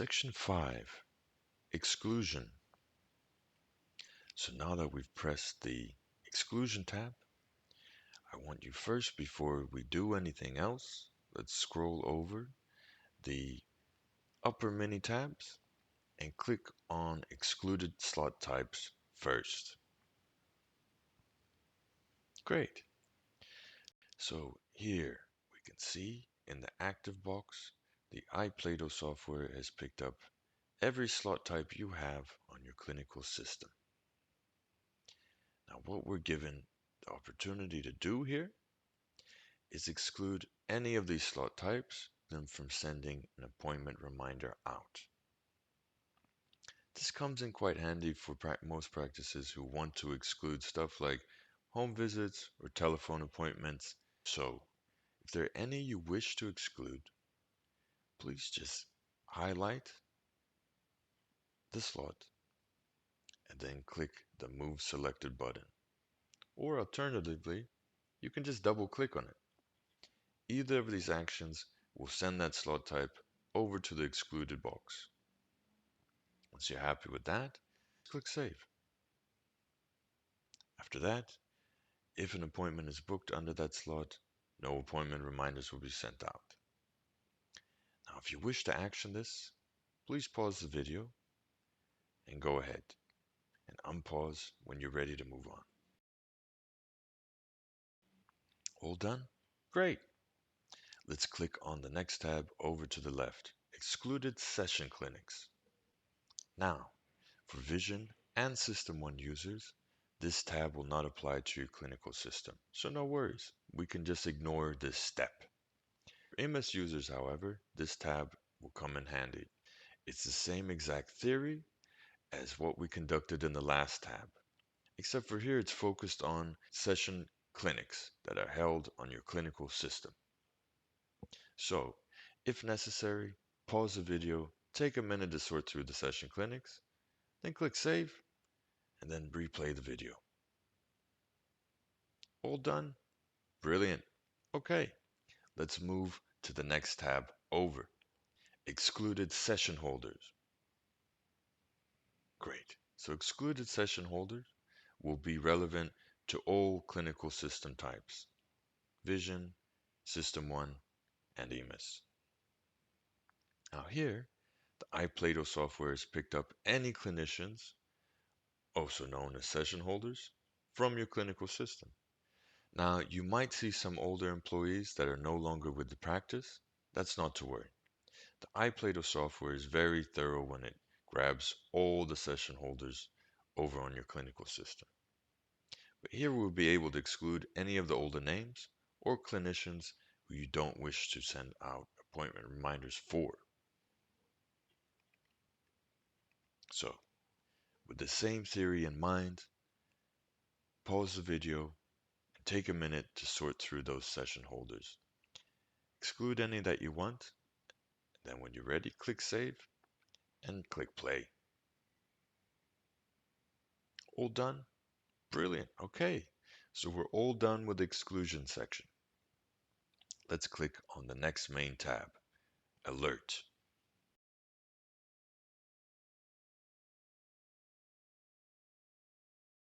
Section 5, Exclusion. So now that we've pressed the Exclusion tab, I want you first, before we do anything else, let's scroll over the upper mini tabs and click on Excluded slot types first. Great. So here we can see in the active box, the iPLATO software has picked up every slot type you have on your clinical system. Now what we're given the opportunity to do here is exclude any of these slot types them from sending an appointment reminder out. This comes in quite handy for most practices who want to exclude stuff like home visits or telephone appointments. So if there are any you wish to exclude, please just highlight the slot and then click the Move Selected button. Or alternatively, you can just double click on it. Either of these actions will send that slot type over to the excluded box. Once you're happy with that, click Save. After that, if an appointment is booked under that slot, no appointment reminders will be sent out. Now, if you wish to action this, please pause the video and go ahead and unpause when you're ready to move on. All done? Great. Let's click on the next tab over to the left, Excluded Session Clinics. Now, for Vision and System 1 users, this tab will not apply to your clinical system, so no worries, we can just ignore this step. For MS users, however, this tab will come in handy. It's the same exact theory as what we conducted in the last tab, except for here it's focused on session clinics that are held on your clinical system. So, if necessary, pause the video, take a minute to sort through the session clinics, then click Save, and then replay the video. All done? Brilliant. Okay, let's move to the next tab over. Excluded Session Holders. Great. So excluded session holders will be relevant to all clinical system types: Vision, System 1, and EMIS. Now here, the iPLATO software has picked up any clinicians, also known as session holders, from your clinical system. Now, you might see some older employees that are no longer with the practice. That's not to worry. The iPLATO software is very thorough when it grabs all the session holders over on your clinical system. But here we'll be able to exclude any of the older names or clinicians who you don't wish to send out appointment reminders for. So, with the same theory in mind, pause the video and take a minute to sort through those session holders. Exclude any that you want, then when you're ready, click Save and click Play. All done? Brilliant. Okay, so we're all done with the exclusion section. Let's click on the next main tab, Alert.